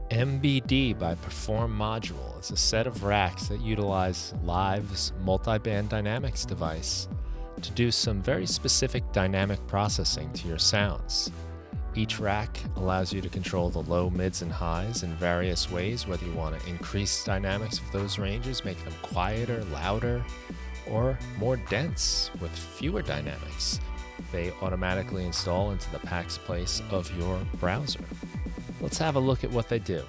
MBD by PerforModule is a set of racks that utilize Live's multi-band dynamics device to do some very specific dynamic processing to your sounds. Each rack allows you to control the low, mids, and highs in various ways, whether you want to increase dynamics of those ranges, make them quieter, louder, or more dense with fewer dynamics. They automatically install into the PAX place of your browser. Let's have a look at what they do.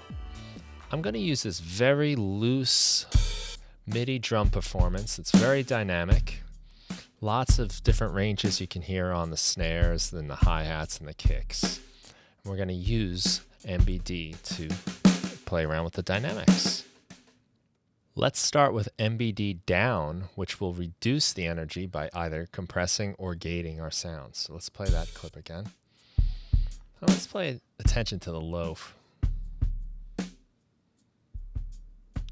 I'm going to use this very loose MIDI drum performance. It's very dynamic. Lots of different ranges you can hear on the snares, then the hi-hats and the kicks. And we're going to use MBD to play around with the dynamics. Let's start with MBD Down, which will reduce the energy by either compressing or gating our sounds. So let's play that clip again. Now let's pay attention to the low. Now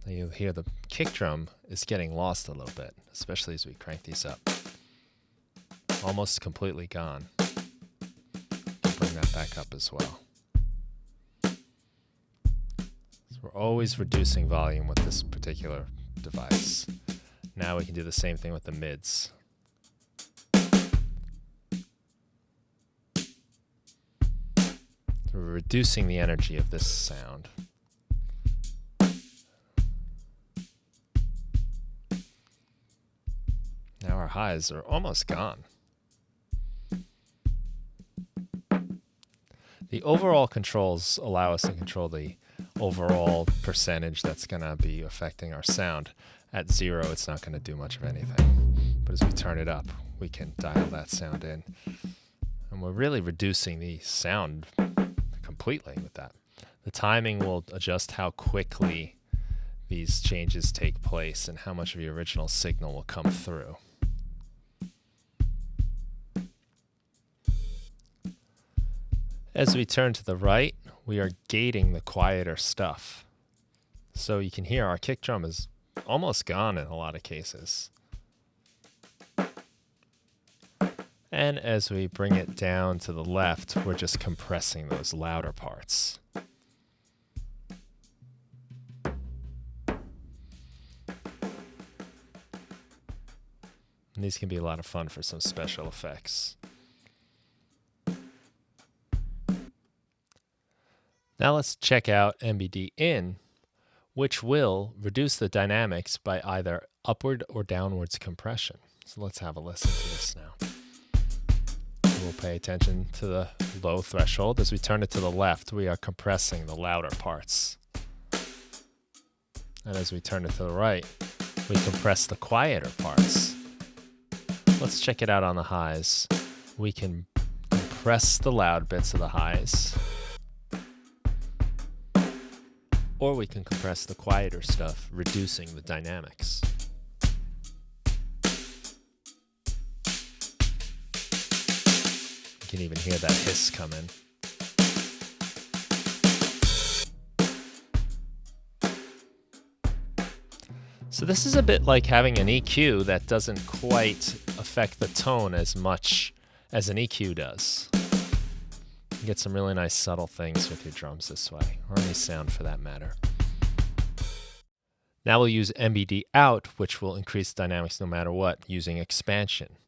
you'll hear the kick drum is getting lost a little bit, especially as we crank these up. Almost completely gone. Bring that back up as well. So we're always reducing volume with this particular device. Now we can do the same thing with the mids. We're reducing the energy of this sound. Now our highs are almost gone. The overall controls allow us to control the overall percentage that's going to be affecting our sound. At 0, it's not going to do much of anything. But as we turn it up, we can dial that sound in. And we're really reducing the sound completely with that. The timing will adjust how quickly these changes take place and how much of the original signal will come through. As we turn to the right, we are gating the quieter stuff. So you can hear our kick drum is almost gone in a lot of cases. And as we bring it down to the left, we're just compressing those louder parts. And these can be a lot of fun for some special effects. Now let's check out MBD In, which will reduce the dynamics by either upward or downwards compression. So let's have a listen to this now. We'll pay attention to the low threshold. As we turn it to the left, we are compressing the louder parts. And as we turn it to the right, we compress the quieter parts. Let's check it out on the highs. We can compress the loud bits of the highs, or we can compress the quieter stuff, reducing the dynamics. You can even hear that hiss come in. So this is a bit like having an EQ that doesn't quite affect the tone as much as an EQ does. You can get some really nice subtle things with your drums this way, or any sound for that matter. Now we'll use MBD Out, which will increase dynamics no matter what, using expansion.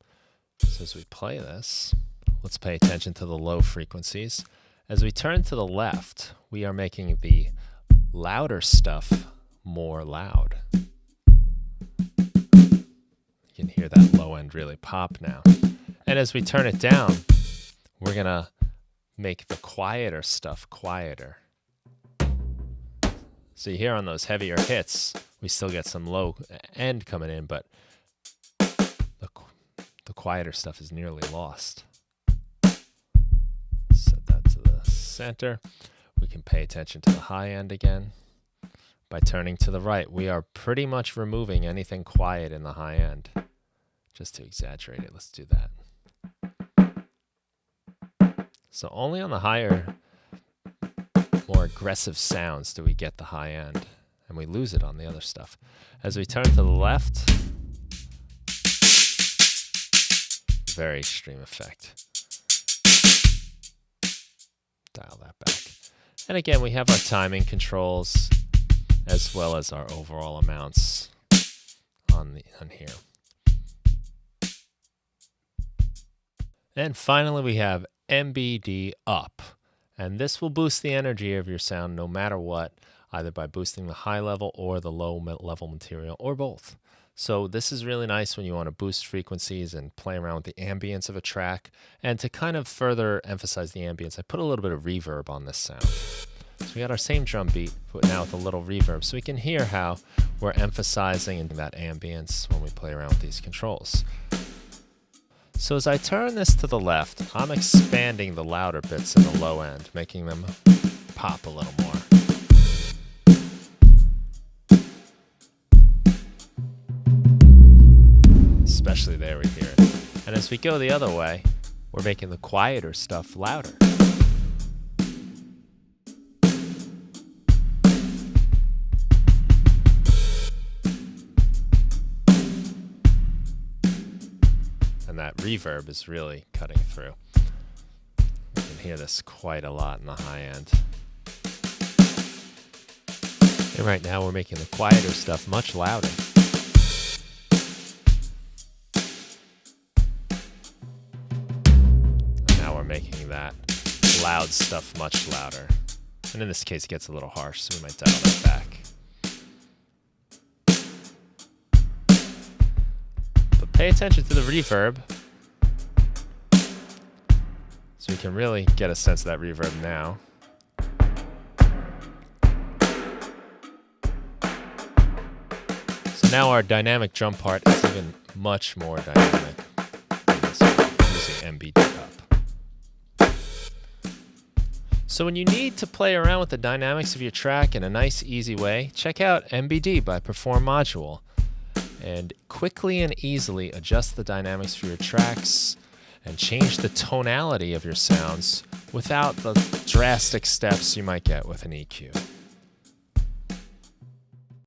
So as we play this, let's pay attention to the low frequencies. As we turn to the left, we are making the louder stuff more loud. You can hear that low end really pop now. And as we turn it down, we're going to make the quieter stuff quieter. So you hear on those heavier hits, we still get some low end coming in, but the quieter stuff is nearly lost. Set that to the center. We can pay attention to the high end again. By turning to the right, we are pretty much removing anything quiet in the high end. Just to exaggerate it, let's do that. So only on the higher, more aggressive sounds do we get the high end, and we lose it on the other stuff. As we turn to the left, very extreme effect. Dial that back. And again, we have our timing controls as well as our overall amounts on here. And finally, we have MBD Up. And this will boost the energy of your sound no matter what, either by boosting the high level or the low level material, or both. So this is really nice when you want to boost frequencies and play around with the ambience of a track. And to kind of further emphasize the ambience, I put a little bit of reverb on this sound. So we got our same drum beat, but now with a little reverb, so we can hear how we're emphasizing that ambience when we play around with these controls. So as I turn this to the left, I'm expanding the louder bits in the low end, making them pop a little more. Especially there we hear it. And as we go the other way, we're making the quieter stuff louder. And that reverb is really cutting through. You can hear this quite a lot in the high end. And right now we're making the quieter stuff much louder. And now we're making that loud stuff much louder. And in this case it gets a little harsh, so we might dial that back. Pay attention to the reverb, so we can really get a sense of that reverb now. So now our dynamic drum part is even much more dynamic using MBD Up. So when you need to play around with the dynamics of your track in a nice, easy way, check out MBD by PerforModule. And quickly and easily adjust the dynamics for your tracks and change the tonality of your sounds without the drastic steps you might get with an EQ.